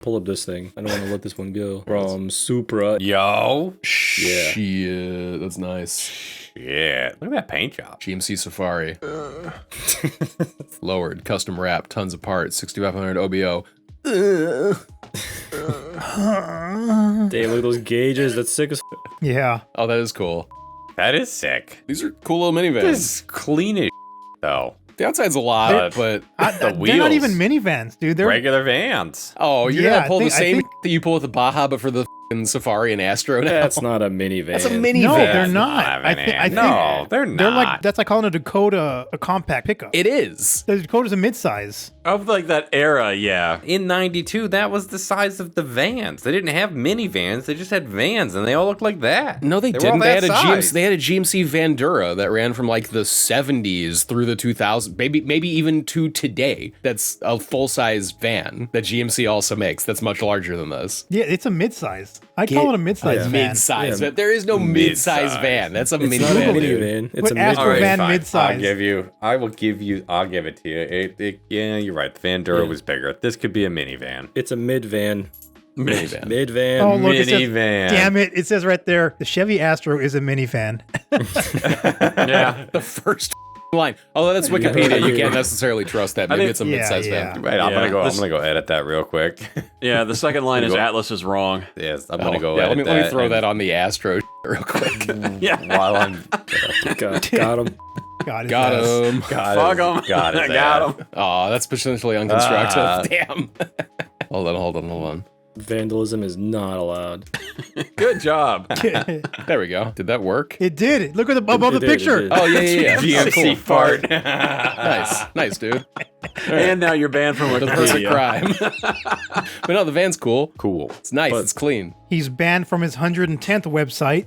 pull up this thing. I don't want to let this one go. From Supra. Yo. Yeah. Shit, that's nice. Yeah. Look at that paint job. GMC Safari. Lowered, custom wrap, tons of parts, 6500 OBO. Damn, look at those gauges. That's sick as Yeah. Oh, that is cool. That is sick. These are cool little minivans. This is clean as though. The outside's a lot, but The They're not even wheels. minivans, dude. They're Regular vans. oh, you're Yeah, gonna pull I the same think- that you pull with the Baja, but for the f***ing Safari and Astro now. That's not a minivan. That's a minivan. no, they're That's not. not I think no, they're not. they're like that's like calling a Dakota a compact pickup. It is. The Dakota's a midsize. Of like that era, yeah. In 92, that was the size of the vans. They didn't have minivans. They just had vans, and they all looked like that. No, they were all didn't. They that had, size. they had a GMC Vandura that ran from like the 70s through the 2000s, maybe even to today. That's a full-size van that GMC also makes. That's much larger than this. Yeah, it's a midsize. I call it a midsize van. Mid-size. Yeah. But there is no mid-size Mid-size. van. That's a It's minivan. not a dude. minivan. It's What a Astro midvan. van fine. midsize. I'll give it to you. Yeah, you're right. The Vandura was bigger. This could be a minivan. It's a midvan. Minivan. Midvan. Oh, look, it says, Minivan. damn it. It says right there, the Chevy Astro is a minivan. Yeah. The first line. Although that's Wikipedia, you can't necessarily trust that. Maybe think- it's a Yeah, mid-size yeah. van. Right, I'm Yeah, gonna this- go edit that real quick. Yeah, the second line is Go- Atlas is wrong. Yes, I'm gonna go yeah, edit let me that. throw that on the Astro real quick. Yeah. While I'm Got him. God, his Got ass. him. Fuck 'em. Got I his got ass. 'em. Oh, that's potentially unconstructive. Ah. Damn. Hold on. Vandalism is not allowed. Good job. There we go. Did that work? It did. Look at the above It the did, it picture. did. Oh, yeah. GMC fart. Nice, dude. And now you're banned from The perfect Wikipedia. crime. But no, the van's cool. Cool. It's nice. But- It's clean. He's banned from his 110th website.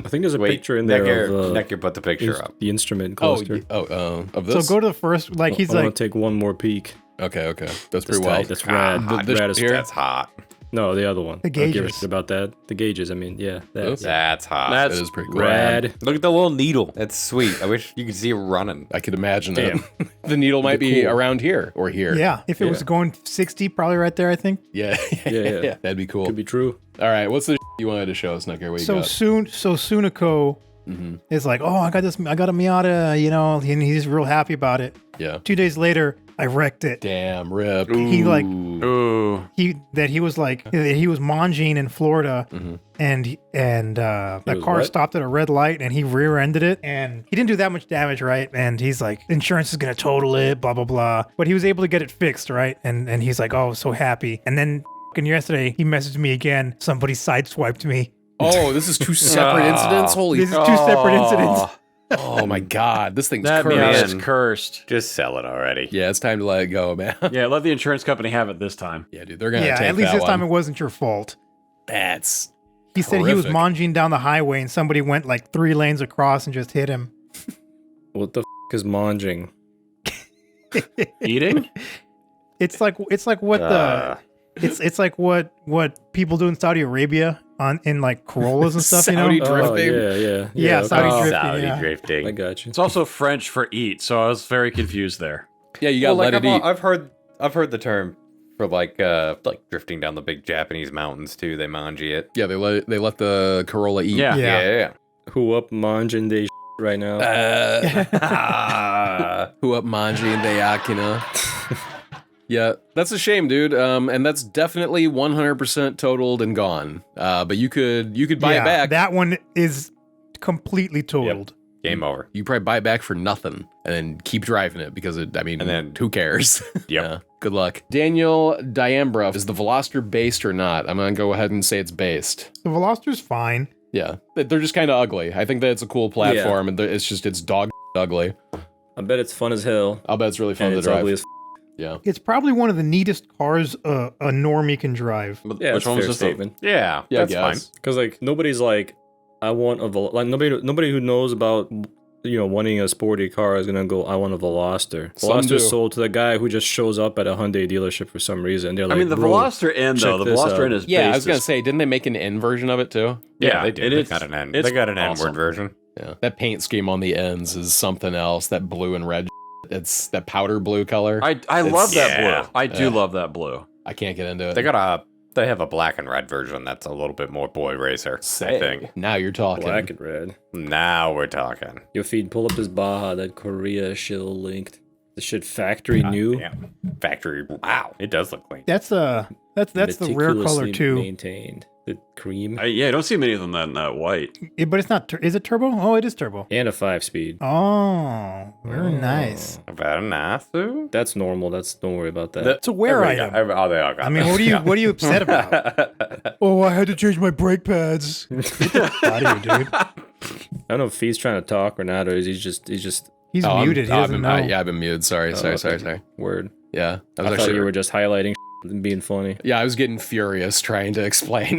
I think there's a Wait, picture in there of Necker put the picture up. the instrument Oh, cluster. of So this? go to the first, like he's I want like, to take one more peek. Okay. That's That's pretty wild. tight. That's rad. The Rad as here? That's hot. No, the other one. The I don't give a gauges. shit about that. The gauges. I mean, yeah. That, Oops. That's hot. That That's is pretty cool. rad. Look at the little needle. That's sweet. I wish you could see it running. I could imagine Damn. it. The needle might be cool. around here or here. yeah, if it was going 60, probably right there, I think. Yeah. Yeah. That'd be cool. Could be true. All right. What's the you wanted to show us, Snucker? What you got? Sunico is like, oh, I got a Miata, you know, and he's real happy about it. Yeah. 2 days later, I wrecked it. Damn, rip. He like Ooh. he was manging in Florida, and the was car what? stopped at a red light, and he rear-ended it, and he didn't do that much damage, right? And he's like, insurance is gonna total it, blah blah blah. But he was able to get it fixed, right? And he's like, oh, so happy. And then yesterday, he messaged me again. Somebody sideswiped me. Oh, this is two separate incidents? Holy This is two separate incidents. Oh my god, this thing's That cursed. Miata's cursed. Just sell it already. Yeah, it's time to let it go, man. Yeah, let the insurance company have it this time. Yeah, dude, they're gonna Yeah, take at least that this time it one. wasn't your fault. That's He said he was horrific. manging down the highway, and somebody went like 3 lanes across and just hit him. What the is manging? Eating? It's like what it's like what people do in Saudi Arabia in like Corollas and stuff, Saudi you know? drifting. Yeah. Yeah, Saudi okay. drifting. Saudi yeah. drifting. I got you. It's also French for eat, so I was very confused there. Yeah, you gotta Well, let like, it eat. I've heard the term for like drifting down the big Japanese mountains too. They manji it. Yeah, they let the Corolla eat. Yeah. Yeah. Who up manging they right now? Who up manji and they akina. Yeah, that's a shame, dude. And that's definitely 100% totaled and gone. But you could buy it back. That one is completely totaled. Game over. You probably buy it back for nothing and then keep driving it because and then who cares? Yep. Yeah, good luck. Daniel Diambra, is the Veloster based or not? I'm gonna go ahead and say it's based. The Veloster's fine. Yeah, they're just kind of ugly. I think that it's a cool platform, and it's dog ugly. I bet it's fun as hell. I'll bet it's really fun And to it's drive. ugly as Yeah. It's probably one of the neatest cars a normie can drive. Yeah, Which it's a one was fair this? statement. Yeah, Yeah, that's I fine. guess. Because like nobody's like, I want a nobody who knows about wanting a sporty car is gonna go, I want a Veloster. Some do. Veloster's sold to the guy who just shows up at a Hyundai dealership for some reason. They're I like, mean, the "Bro, Veloster N, though, check the this Veloster out." N is Yeah, I was based gonna as- say, didn't they make an N version of it too? Yeah, they did. and They it's- got an N. it's They got an awesome. N-word version. Yeah. That paint scheme on the ends is something else. That blue and red. It's that powder blue color. I love that yeah. blue. I do love that blue. I can't get into it. They have a black and red version that's a little bit more boy racer, I think. Now you're talking. Black and red. Now we're talking. Yo, Feed, pull up this Baja, that Korea shill linked. This shit factory new. Damn. Factory. Wow. It does look clean. That's the rare color Meticulously too. Maintained. The cream. Yeah, I don't see many of them in that white. But it's not. Is it turbo? Oh, it is turbo. And a 5-speed. Oh, very nice. Very nice, too. That's normal. Don't worry about that. It's a wear item. They all got I mean, what are you upset about? Oh, I had to change my brake pads. Get the out of here, dude. I don't know if Feed's trying to talk or not, or is he's just He's muted. He doesn't know. Yeah, I've been muted. Sorry. word. Yeah, I thought you were just highlighting and being funny. Yeah, I was getting furious trying to explain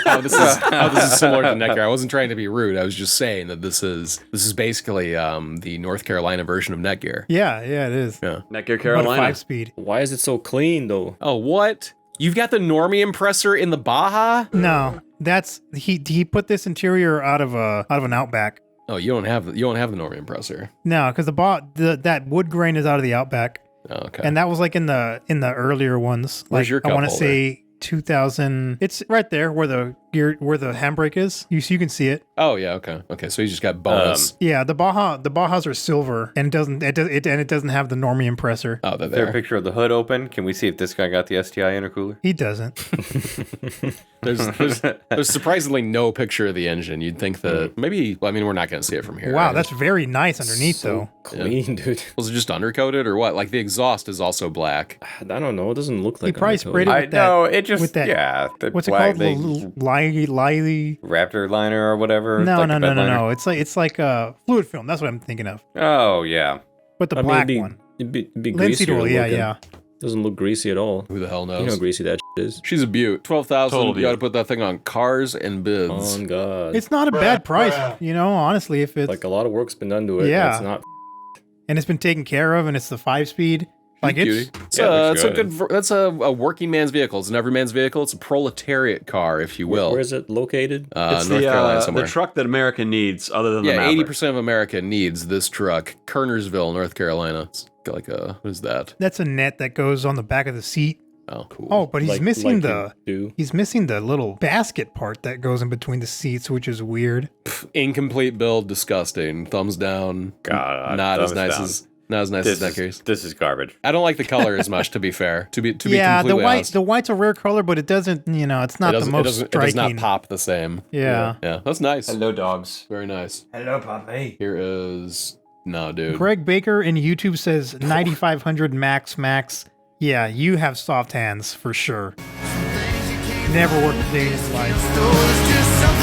how this is similar to Netgear. I wasn't trying to be rude. I was just saying that this is basically the North Carolina version of Netgear. Yeah, it is. Yeah. Netgear But a Carolina. 5-speed. Why is it so clean though? Oh, what? You've got the Normie impressor in the Baja? No, that's he put this interior out of an Outback. Oh, you don't have the Normie impressor. No, because that wood grain is out of the Outback. Oh, okay. And that was like in the earlier ones. Like Where's your I want to cup say 2000. It's right there where the handbrake is. You can see it. Oh yeah, okay. So you just got bonus. Yeah, the Bajas are silver and it doesn't have the Normie impressor. Oh, they're Is there a there. picture of the hood open? Can we see if this guy got the STI intercooler? He doesn't. There's surprisingly no picture of the engine. You'd think that maybe. Well, I mean, we're not going to see it from here. Wow, right? that's very nice underneath though. Clean, dude. Was it just undercoated or what? Like the exhaust is also black. I don't know. It doesn't look like. He probably undercoat. sprayed it I with that. know, it just, with that- yeah. The What's it black called? thing, Lily. Raptor liner or whatever? No, like no, a no, bed no, liner? no. It's like fluid film. That's what I'm thinking of. Oh, yeah. But the I mean, black it'd be, one. It'd be Linseed greasier oil. Yeah, looking. yeah. Doesn't look greasy at all. Who the hell knows? You know how greasy that shit is. She's a beaut. 12,000. Total You got to beaut. put that thing on cars and bids. On God. It's not a bad price, honestly, if it's like a lot of work's been done to it. Yeah. It's not. and it's been taken care of and it's the 5-speed. Like it's It's a good. That's a working man's vehicle. It's an every man's vehicle. It's a proletariat car, if you will. Where is it located? It's North Carolina the somewhere. truck that America needs, other than the Yeah, Maverick. 80% of America needs this truck. Kernersville, North Carolina. It's got like a, what is that? that's a net that goes on the back of the seat. Oh, cool. Oh, but he's missing you do. he's missing the little basket part that goes in between the seats, which is weird. Incomplete build, disgusting. Thumbs down. God, Not as thumbs nice down. as not as nice as Netgear's. This is garbage. I don't like the color as much, to be fair. To be Yeah, completely honest. the white's a rare color, but it doesn't. It's not the most it does striking. not pop the same. Yeah. Yeah, that's nice. Hello, dogs. Very nice. Hello, puppy. Here is no, dude. Greg Baker in YouTube says 9500 max. Yeah, you have soft hands for sure. Never worked a day in his life.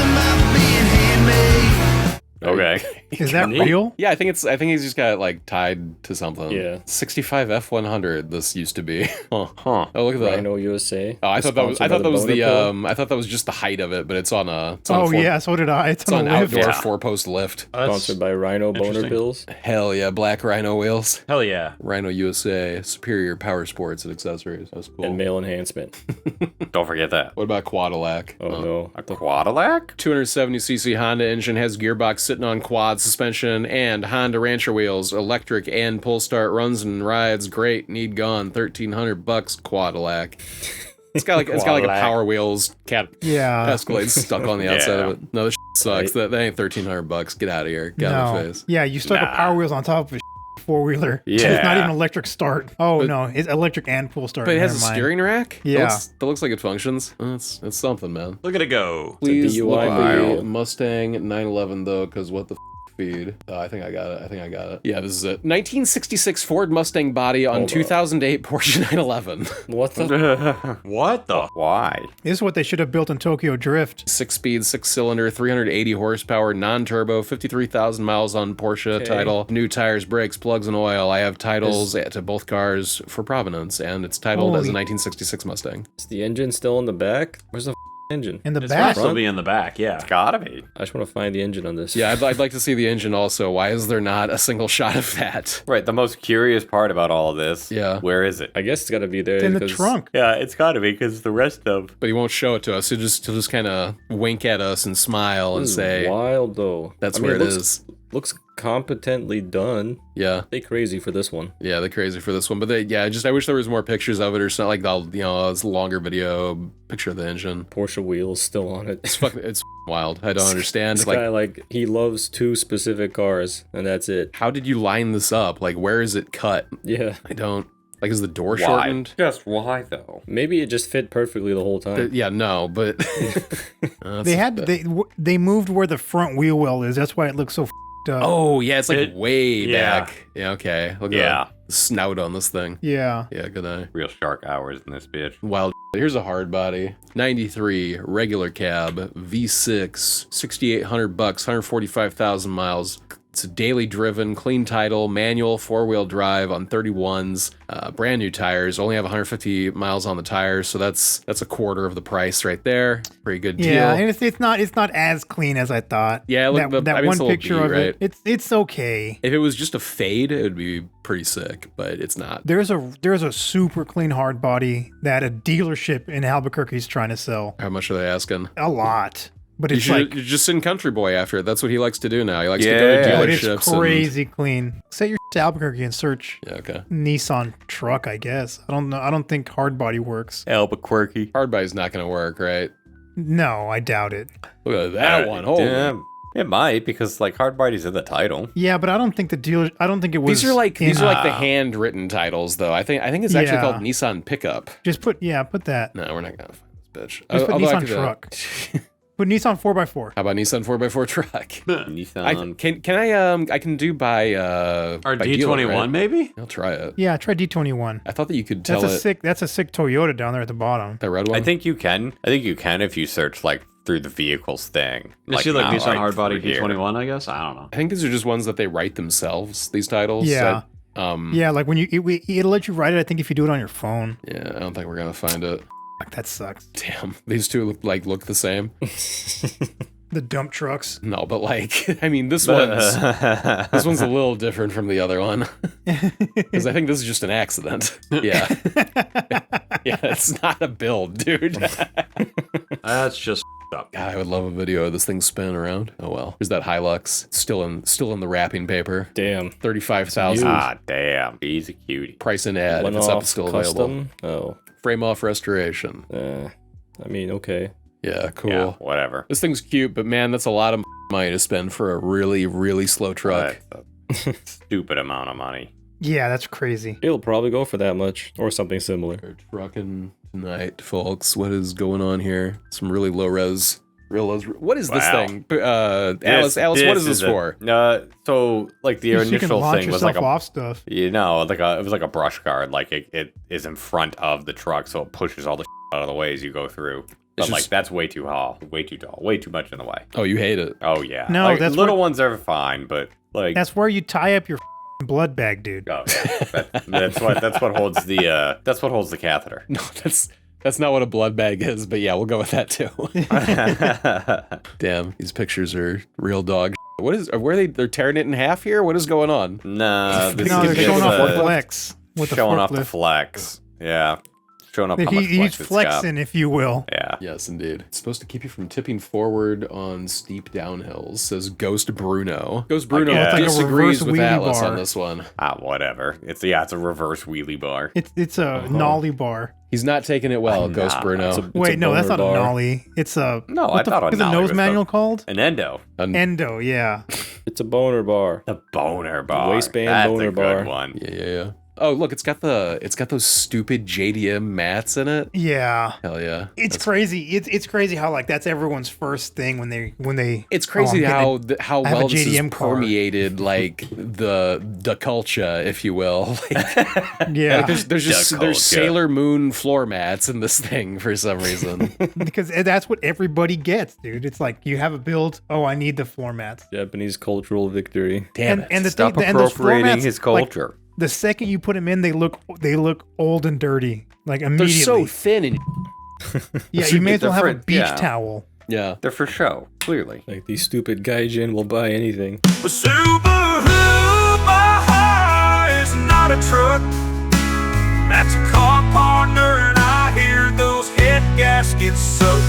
Okay. Is that real? Yeah, I think he's just got it like tied to something. Yeah. 65 F100. This used to be. Huh. Oh, look at that. Rhino USA. Oh, I thought that was Sponsored by the Boner Pill. I thought that was just the height of it, but it's on a. Oh yeah, so did I. It's It's on on the lift. outdoor Yeah. 4-post lift. Sponsored by Rhino Boner Interesting. Pills. Hell yeah, black Rhino wheels. Hell yeah. Rhino USA, superior power sports and accessories. That's cool. And male enhancement. Don't forget that. What about Quadillac? Oh no. A Quadillac? 270cc Honda engine, has gearbox sitting on quad suspension and Honda Rancher wheels, electric and pull start, runs and rides great. Need gone. $1,300 Quadillac. It's got like a Quadillac. Power Wheels Yeah. Escalade stuck on the outside Yeah. of it. No, this sucks. That ain't $1,300. Get out of here. Get out of my No. face. Yeah, you stuck a Nah. Power Wheels on top of a four-wheeler. Yeah. It's not even electric start. Oh But- no, it's electric and full start. But it has a Never mind. steering rack. Yeah. that looks like it functions. It's something, man. Look at it go. Please DUI look at the video. Mustang 911 though, because what the feed? Oh, I think I got it. Yeah, this is it. 1966 Ford Mustang body on Hold up. 2008 Porsche 911. What the? What the? Why? This is what they should have built in Tokyo Drift. 6-speed, 6-cylinder, 380 horsepower, non-turbo, 53,000 miles on Porsche title. New tires, brakes, plugs, and oil. I have titles to both cars for provenance, and it's titled as a Holy- 1966 Mustang. Is the engine still in the back? Where's the engine? In the It's gonna back. still be in the back, yeah. Gotta be. I just want to find the engine on this. Yeah, I'd like to see the engine also. Why is there not a single shot of that? Right, the most curious part about all of this. Yeah. Where is it? I guess it's got to be there. It's in the because trunk. Yeah, it's gotta be, because the rest of... But he won't show it to us. He'll just kind of wink at us and smile and This is say, wild though. "That's I mean, where it is." Looks competently done. Yeah. They crazy for this one. Yeah, they're crazy for this one. But I wish there was more pictures of it or something, like this longer video picture of the engine. Porsche wheels still on it. It's wild. I don't understand. This guy, he loves 2 specific cars, and that's it. How did you line this up? Like, where is it cut? Yeah. I don't. Like, is the door Why? shortened? Just why though? Maybe it just fit perfectly the whole time. Yeah, no, but They moved where the front wheel well is. That's why it looks so f***ed up. Oh yeah, it's like It- way yeah. back. Yeah, okay. Look at Yeah. the snout on this thing. Yeah. Yeah, good eye. Real shark hours in this bitch. Wild. Here's a hard body. 93 regular cab V6, $6,800, 145,000 miles. It's a daily driven, clean title, manual, 4-wheel drive on 31s, brand new tires. Only have 150 miles on the tires, so that's a quarter of the price right there. Pretty good deal. Yeah, and it's not as clean as I thought. Yeah, look, that I mean, it's one a little picture beat, of right? it. It's okay. If it was just a fade, it would be pretty sick, but it's not. There's a super clean hard body that a dealership in Albuquerque is trying to sell. How much are they asking? A lot. But You it's should like just send Country Boy after it. That's what he likes to do now. He likes to go Yeah. to but dealerships. it's crazy clean. Set your to Albuquerque and search Yeah, okay. Nissan truck, I guess. I don't know. I don't think hard body works. Albuquerque. Hardbody's not going to work, right? No, I doubt it. Look at that one. Holy. Damn. It might, because like Hardbody's in the title. Yeah, but I don't think I don't think it was. These are like the Ah. handwritten titles, though. I think it's actually Yeah. called Nissan Pickup. Just put that. No, we're not gonna find this bitch. Just put Although I Nissan could, truck. Put Nissan 4x4. How about Nissan 4x4 truck? Nissan. I can do by Or by D21 dealer, right? maybe? I'll try it. Yeah, try D21. I thought that you could tell That's a sick Toyota down there at the bottom. that red one. I think you can. I think you can if you search like through the vehicles thing. Is she like not, Nissan like, Hardbody through here. D21, I guess? I don't know. I think these are just ones that they write themselves. These titles. Yeah. That, Yeah, like when it'll let you write it. I think if you do it on your phone. Yeah. I don't think we're gonna find it. Like, that sucks. Damn. These two look the same. The dump trucks. No, but like, I mean, this one's a little different from the other one because I think this is just an accident. Yeah, yeah, it's not a build, dude. That's just up. God, I would love a video of this thing spinning around. Oh well. Here's that Hilux. It's still in the wrapping paper. Damn. 35,000. Ah, damn. He's a cutie. Price in ad. One If it's up, off it's still available. custom. Oh. Frame off restoration. I mean, okay. Yeah, cool. Yeah, whatever. This thing's cute, but man, that's a lot of money to spend for a really, really slow truck. That's a stupid amount of money. Yeah, that's crazy. It'll probably go for that much or something similar. We're trucking tonight, folks. What is going on here? Some really low res. Real low. What is this Wow. thing? Alice, what is this for? So like the You can initial launch thing was yourself like a off stuff. it was like a brush guard. Like it is in front of the truck, so it pushes all the out of the way as you go through. But It's like just- that's way too tall, way too tall, way too much in the way. Oh, you hate it. Oh yeah. No, like, that's little what- ones are fine, but like That's where you tie up your blood bag, dude. oh, yeah. that's what holds the catheter. No, that's not what a blood bag is, but yeah, we'll go with that too. Damn, these pictures are real dog. What is? They're tearing it in half here? What is going on? Nah, this No, is they're just, showing off the uh, flex with the showing off the forklift. flex. Yeah, showing off how much He's flex it's got. flexing, if you will. Yeah. Yes, indeed. It's supposed to keep you from tipping forward on steep downhills, says Ghost Bruno. Ghost Bruno guess. It's like a disagrees reverse with wheelie Atlas bar. on this one. Whatever. It's a reverse wheelie bar. It's a nollie bar. He's not taking it well, I'm Ghost not. Bruno. It's a Wait, no, that's not boner a bar. nollie. It's a No, what I the thought a fuck is the nollie nose was manual called? An endo. Endo, yeah. It's a boner bar. The boner bar. Waistband That's boner a good bar. one. Yeah. Oh, look, it's got those stupid JDM mats in it. Yeah. Hell yeah. It's crazy. It's crazy how like that's everyone's first thing when they. It's crazy I'm how I have a well this is JDM car. permeated, like the culture, if you will. Yeah. Like, there's just The there's culture. Sailor Moon floor mats in this thing for some reason. Because that's what everybody gets, dude. It's like you have a build. Oh, I need the floor mats. Japanese cultural victory. Damn it. And the Stop thing, and those floor appropriating mats, his like, culture. the second you put them in, they look old and dirty. Like They're immediately. so thin and yeah, you may as well have a different, beach yeah. towel. yeah. They're for show, clearly. Like these stupid gaijin will buy anything. Subaru Baja is not a truck. That's a car partner, and I hear those head gaskets suck.